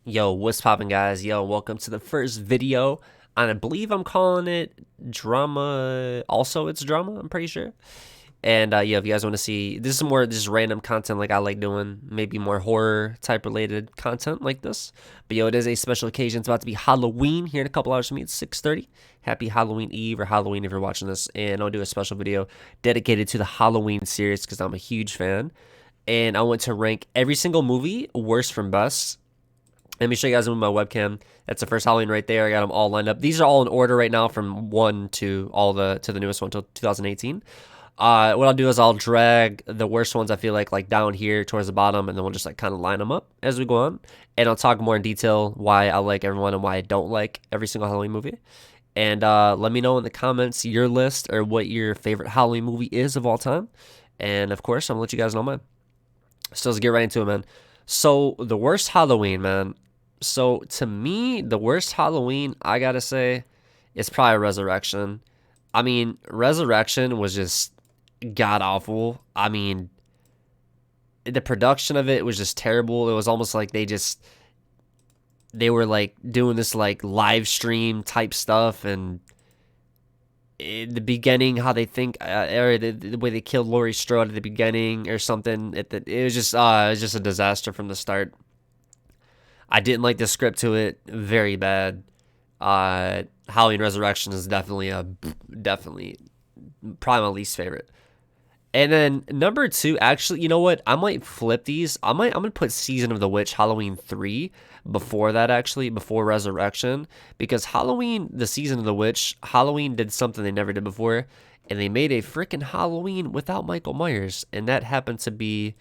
Yo, what's poppin', guys? Yo, welcome to the first video. I believe I'm calling it drama. Also, it's drama, I'm pretty sure. And yeah, if you guys want to see, this is more just random content like I like doing, maybe more horror type related content like this. But yo, it is a special occasion. It's about to be Halloween here in a couple hours for me. It's 6:30. Happy Halloween Eve or Halloween if you're watching this. And I'll do a special video dedicated to the Halloween series because I'm a huge fan. And I want to rank every single movie worst from best. Let me show you guys with my webcam. That's the first Halloween right there. I got them all lined up. These are all in order right now from one to the newest one until 2018. What I'll do is I'll drag the worst ones I feel like down here towards the bottom, and then we'll just like kind of line them up as we go on. And I'll talk more in detail why I like everyone and why I don't like every single Halloween movie. And let me know in the comments your list or what your favorite Halloween movie is of all time. And of course, I'm gonna let you guys know mine. So let's get right into it, man. So the worst Halloween, man. So to me, the worst Halloween, I gotta say, is probably Resurrection. I mean, Resurrection was just god awful. I mean, the production of it was just terrible. It was almost like they were like doing this like live stream type stuff, and in the beginning, how they think, or the way they killed Laurie Strode at the beginning or something. It was just a disaster from the start. I didn't like the script to it. Very bad. Halloween Resurrection is definitely probably my least favorite. And then number two, actually, you know what? I might flip these. I'm gonna put Season of the Witch Halloween 3 before that, actually, before Resurrection, because Halloween, the Season of the Witch, Halloween did something they never did before, and they made a freaking Halloween without Michael Myers, and that happened to be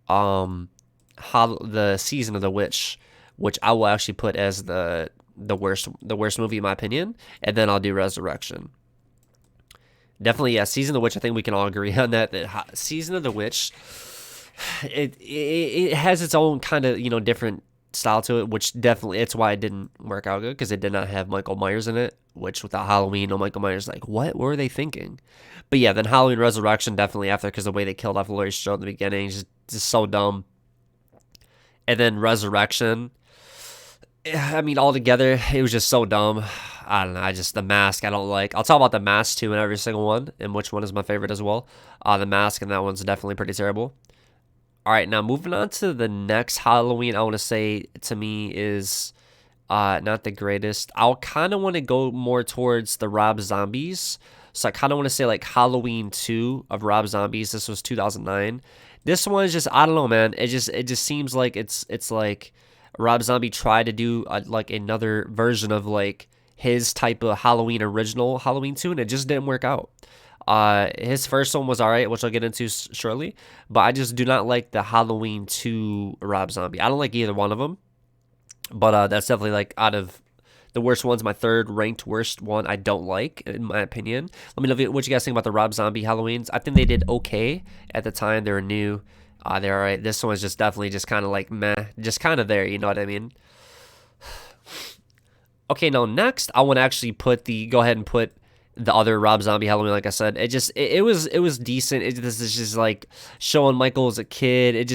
the Season of the Witch, which I will actually put as the worst movie in my opinion, and then I'll do Resurrection. Definitely, yeah. Season of the Witch. I think we can all agree on that. That Season of the Witch, it has its own kind of different style to it, which definitely it's why it didn't work out good because it did not have Michael Myers in it. Which without Halloween, no Michael Myers, like what were they thinking? But yeah, then Halloween Resurrection definitely after because the way they killed off Laurie Strode in the beginning is just so dumb. And then Resurrection, I mean, altogether, it was just so dumb. I don't know. The Mask, I don't like. I'll talk about the Mask too in every single one, and which one is my favorite as well. The Mask, and that one's definitely pretty terrible. All right, now moving on to the next Halloween, I want to say to me is not the greatest. I'll kind of want to go more towards the Rob Zombies. So I kind of want to say like Halloween 2 of Rob Zombies. This was 2009. This one is just, I don't know, man. It just seems like it's like Rob Zombie tried to do like another version of like his type of Halloween original Halloween 2, and it just didn't work out. His first one was all right, which I'll get into shortly, but I just do not like the Halloween 2 Rob Zombie. I don't like either one of them, but that's definitely like out of the worst ones, my third ranked worst one I don't like, in my opinion. Let me know what you guys think about the Rob Zombie Halloweens. I think they did okay at the time. They were new. They're all right. This one was just definitely just kind of like meh, just kind of there. You know what I mean? Okay, now next I want to actually go ahead and put the other Rob Zombie Halloween. Like I said, it was decent. This is just like showing Michael as a kid.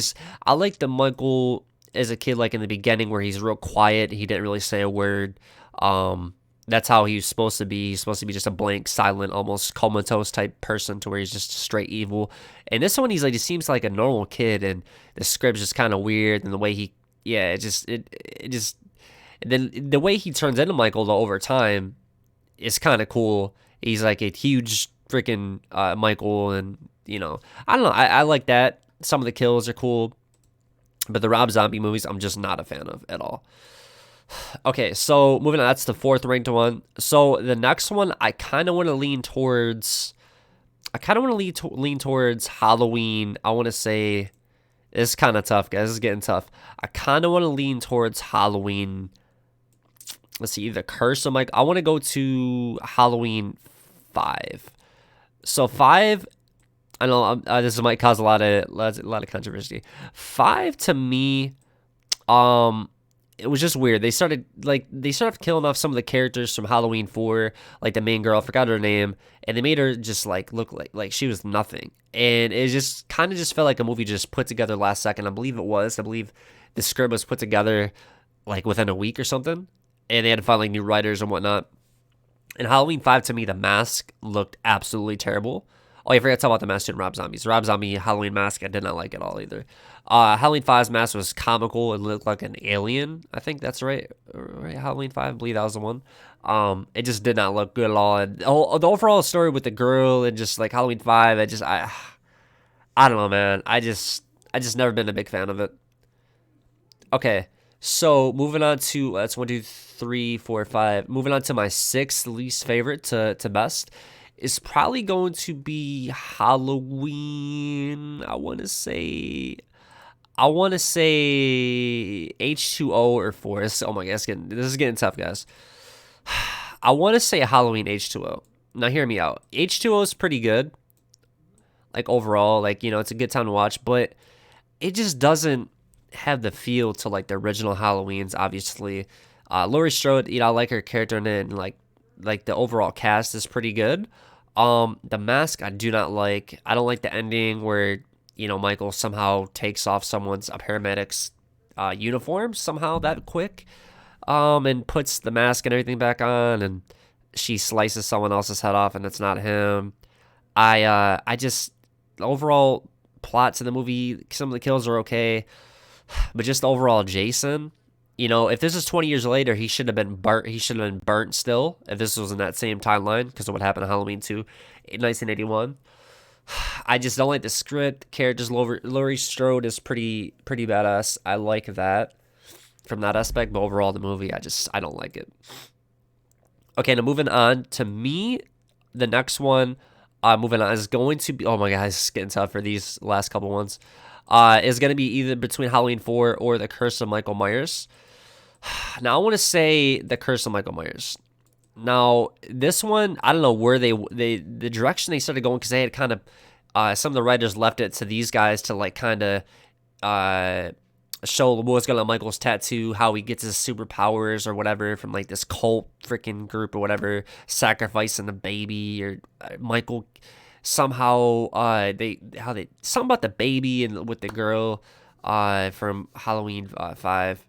I like the Michael as a kid, like in the beginning where he's real quiet. He didn't really say a word. That's how he's supposed to be. He's supposed to be just a blank, silent, almost comatose type person to where he's just straight evil. And this one, he seems like a normal kid, and the script's just kind of weird, and the way then the way he turns into Michael though over time is kind of cool. He's like a huge freaking Michael, and I don't know. I like that. Some of the kills are cool, but the Rob Zombie movies, I'm just not a fan of at all. Okay, so moving on, that's the fourth ranked one. So the next one, I kind of want to lean towards. Lean towards Halloween. I want to say it's kind of tough, guys. It's getting tough. I kind of want to lean towards Halloween. Let's see, the Curse of Mike. I want to go to Halloween 5. So 5. I know this might cause a lot of controversy. 5 to me, it was just weird. They started killing off some of the characters from Halloween 4, like the main girl, I forgot her name, and they made her just like look like she was nothing. And it just felt like a movie just put together last second. I believe it was. I believe the script was put together like within a week or something, and they had to find like new writers and whatnot. And Halloween 5, to me, the mask looked absolutely terrible. Oh, I forgot to talk about the mask in Rob Zombie's. Rob Zombie Halloween mask, I did not like at all either. Halloween 5's mask was comical. It looked like an alien. I think that's right. Right, Halloween 5, I believe that was the one. It just did not look good at all. And the overall story with the girl and just like Halloween 5, I don't know, man. I just never been a big fan of it. Okay, so moving on to that's 1, 2, 3, 4, 5. Moving on to my sixth least favorite to best is probably going to be Halloween. I want to say H2O or Forest. Oh my god, this is getting tough, guys. I want to say Halloween H2O. Now hear me out. H2O is pretty good, like overall, like it's a good time to watch, but it just doesn't have the feel to like the original Halloweens. Obviously, Laurie Strode, I like her character in it, and like the overall cast is pretty good. The mask I do not like. I don't like the ending where Michael somehow takes off someone's a paramedic's uniform somehow that quick, and puts the mask and everything back on, and she slices someone else's head off, and it's not him. I just the overall plot to the movie, some of the kills are okay, but just overall Jason, if this is 20 years later, he should have been burnt. He should have been burnt still. If this was in that same timeline, because of what happened in Halloween 2 in 1981. I just don't like the script. Characters, Laurie Strode is pretty badass. I like that from that aspect, but overall the movie, I don't like it. Okay, now moving on to me, the next one, moving on is going to be. Oh my god, it's getting tough for these last couple ones. Is going to be either between Halloween 4 or The Curse of Michael Myers. Now I want to say The Curse of Michael Myers. Now this one, I don't know where the direction they started going, because they had kind of some of the writers left it to these guys to like kind of show what's going on Michael's tattoo, how he gets his superpowers or whatever from like this cult freaking group or whatever, sacrificing a baby, or Michael somehow something about the baby and with the girl from Halloween 5.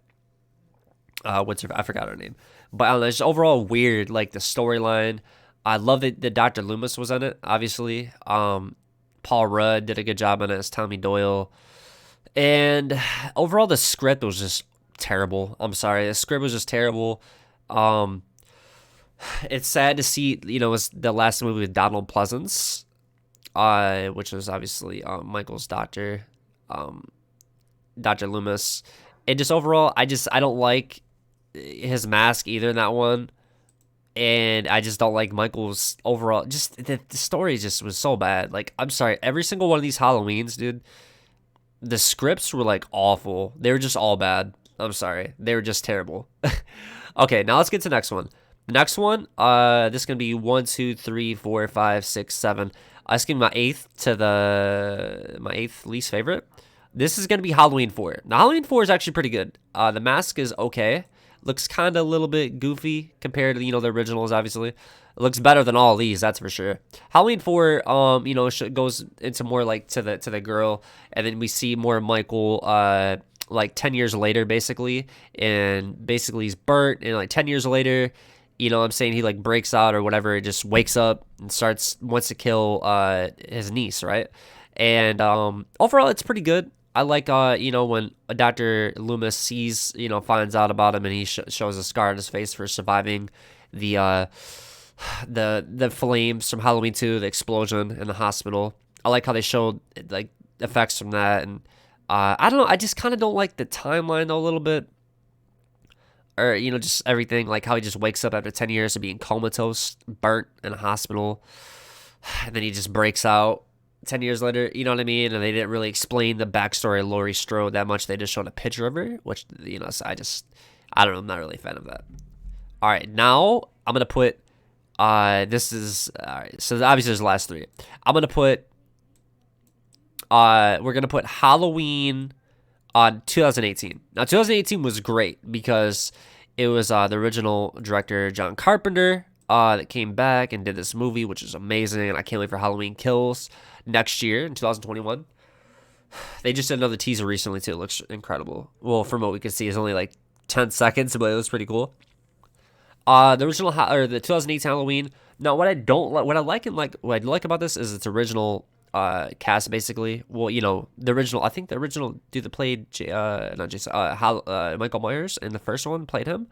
I forgot her name, but I don't know, it's just overall weird, like the storyline. I love that Dr. Loomis was in it, obviously. Paul Rudd did a good job on it as Tommy Doyle. And overall, the script was just terrible. I'm sorry. The script was just terrible. It's sad to see, it was the last movie with Donald Pleasance, which was obviously Michael's doctor, Dr. Loomis. And just overall, I don't like his mask either in that one. And I just don't like Michael's overall. Just the story just was so bad. Like, I'm sorry. Every single one of these Halloweens, dude, the scripts were like awful. They were just all bad. I'm sorry. They were just terrible. Okay, now let's get to the next one. The next one, this is gonna be 1, 2, 3, 4, 5, 6, 7. This is gonna be my eighth least favorite. This is gonna be Halloween 4. Now Halloween 4 is actually pretty good. The mask is okay. Looks kind of a little bit goofy compared to the originals. Obviously, it looks better than all of these, that's for sure. Halloween 4, goes into more like to the girl, and then we see more Michael, like 10 years later, basically, and basically he's burnt, and like 10 years later, I'm saying he like breaks out or whatever, just wakes up and wants to kill his niece, right? And overall, it's pretty good. I like, when Dr. Loomis finds out about him, and he shows a scar on his face for surviving the flames from Halloween 2, the explosion in the hospital. I like how they showed like effects from that, and I don't know. I just kind of don't like the timeline though, a little bit, or just everything, like how he just wakes up after 10 years of being comatose, burnt in a hospital, and then he just breaks out 10 years later. You know what I mean? And they didn't really explain the backstory of Laurie Strode that much. They just showed a picture of her, which so I don't know. I'm not really a fan of that. All right, now I'm gonna put. This is all right. So obviously there's the last three. I'm gonna put. We're gonna put Halloween on 2018. Now 2018 was great because it was the original director John Carpenter that came back and did this movie, which is amazing, and I can't wait for Halloween Kills next year in 2021. They just did another teaser recently too. It looks incredible. Well, from what we can see, it's only like 10 seconds, but it was pretty cool. The original or the 2018 Halloween. Now, what I don't like, what I like about this is its original cast, basically. Well, you know, the original. I think the original dude that played not Jason, Michael Myers in the first one played him.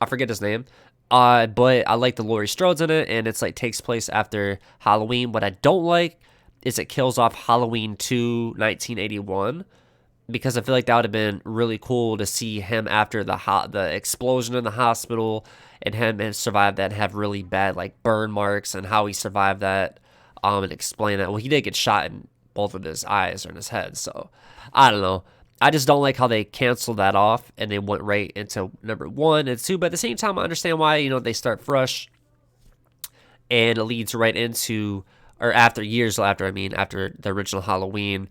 I forget his name. But I like the Laurie Strode's in it, and it's like takes place after Halloween. What I don't like is it kills off Halloween 2, 1981, because I feel like that would have been really cool to see him after the explosion in the hospital, and him and survive that and have really bad like burn marks, and how he survived that, and explain that. Well, he did get shot in both of his eyes or in his head, so I don't know. I just don't like how they canceled that off and they went right into number 1 and 2. But at the same time, I understand why, you know, they start fresh and it leads right into, or after, years after, after the original Halloween.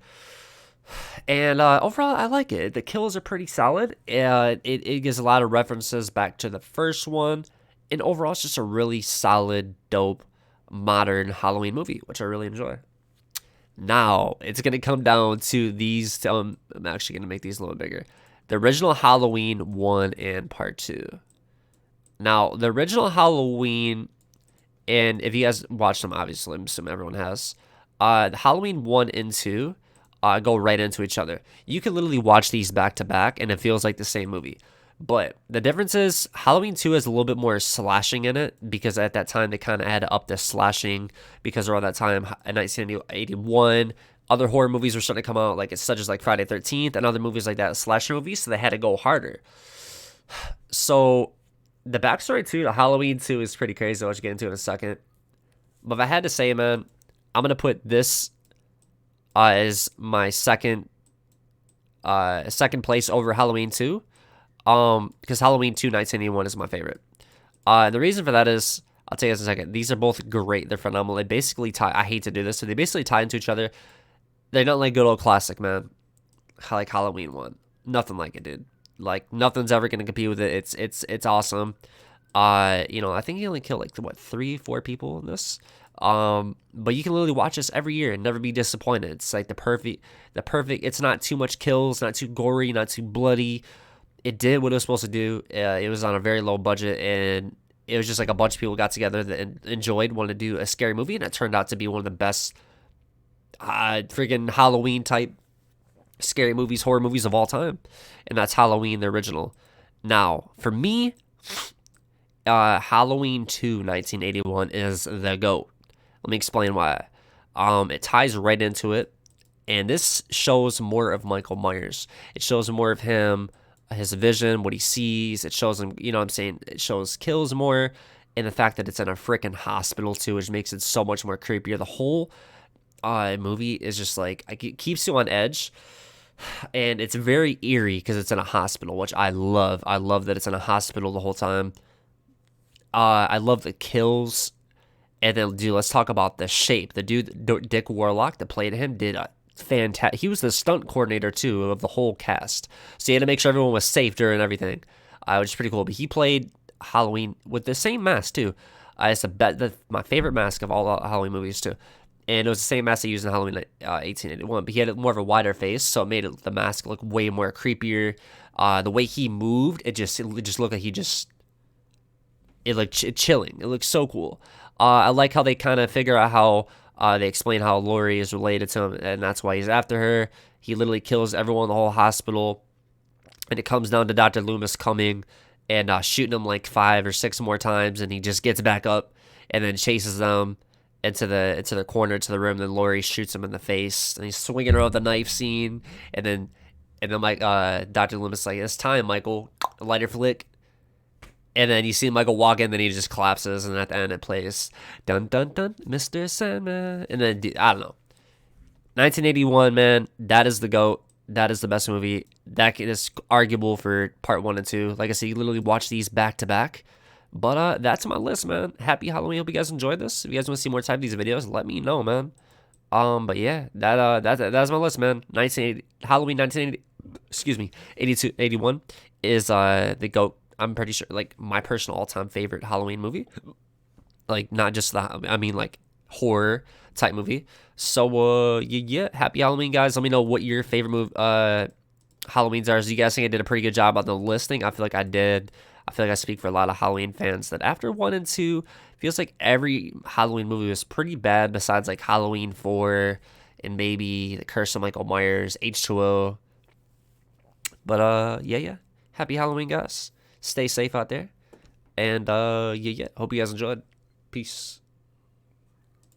And overall, I like it. The kills are pretty solid. It gives a lot of references back to the first one. And overall, it's just a really solid, dope, modern Halloween movie, which I really enjoy. Now, it's going to come down to these. I'm actually going to make these a little bigger. The original Halloween 1 and Part 2. Now, the original Halloween, and if you guys watched them, obviously, I'm assuming everyone has. The Halloween 1 and 2 go right into each other. You can literally watch these back to back, and it feels like the same movie. But the difference is Halloween 2 has a little bit more slashing in it, because at that time they kind of had to up the slashing, because around that time in 1981 other horror movies were starting to come out, like such as like Friday 13th and other movies like that, slasher movies, so they had to go harder. So the backstory to Halloween 2 is pretty crazy, which I'll get into in a second. But if I had to say, man, I'm going to put this as my second place over Halloween 2. Because Halloween 2, 1981 is my favorite. The reason for that is, I'll tell you this in a second. These are both great. They're phenomenal. They basically tie, I hate to do this, so they basically tie into each other. They're not like good old classic, man. Like Halloween 1. Nothing like it, dude. Like, nothing's ever going to compete with it. It's awesome. You know, I think he only killed like, what, 3-4 people in this? But you can literally watch this every year and never be disappointed. It's like the perfect, it's not too much kills, not too gory, not too bloody. It did what it was supposed to do. It was on a very low budget, and it was just like a bunch of people got together that wanted to do a scary movie, and it turned out to be one of the best freaking Halloween type scary movies, horror movies of all time. And that's Halloween, the original. Now, for me, Halloween 2, 1981 is the GOAT. Let me explain why. It ties right into it, and this shows more of Michael Myers. It shows more of him, his vision, what he sees. It shows him, you know what I'm saying? It shows kills more, and the fact that it's in a freaking hospital too, which makes it so much more creepier. The whole movie is just like, it keeps you on edge, and it's very eerie because it's in a hospital, which I love. I love that it's in a hospital the whole time. I love the kills. And then, dude, let's talk about the shape. The dude, Dick Warlock, that played him, did a fantastic. He was the stunt coordinator too of the whole cast, so he had to make sure everyone was safe during everything, which is pretty cool. But he played Halloween with the same mask too. It's my favorite mask of all Halloween movies too, and it was the same mask they used in Halloween 1881. But he had more of a wider face, so it made the mask look way more creepier. The way he moved, it just looked like it looked chilling. It looked so cool. I like how they kind of figure out how they explain how Laurie is related to him, and that's why he's after her. He literally kills everyone in the whole hospital, and it comes down to Dr. Loomis coming and shooting him like 5 or 6 more times, and he just gets back up and then chases them into the corner to the room. Then Laurie shoots him in the face, and he's swinging around the knife scene, and then like Dr. Loomis is like, "It's time, Michael." Lighter flick. And then you see Michael walk in, then he just collapses, and at the end it plays, dun dun dun, Mr. Sandman. And then, I don't know. 1981, man, that is the GOAT. That is the best movie. That is arguable for part 1 and 2. Like I said, you literally watch these back to back. But that's my list, man. Happy Halloween. Hope you guys enjoyed this. If you guys want to see more type of these videos, let me know, man. But yeah, that's my list, man. Halloween 1980, excuse me, 81 is the GOAT. I'm pretty sure, like, my personal all-time favorite Halloween movie. Like, not just like, horror type movie. So, yeah, happy Halloween, guys. Let me know what your favorite movie, Halloweens are. So you guys think I did a pretty good job on the listing? I feel like I did. I feel like I speak for a lot of Halloween fans that after 1 and 2, feels like every Halloween movie was pretty bad besides like Halloween 4 and maybe The Curse of Michael Myers, H2O. But yeah. Happy Halloween, guys. Stay safe out there. And yeah. Hope you guys enjoyed. Peace.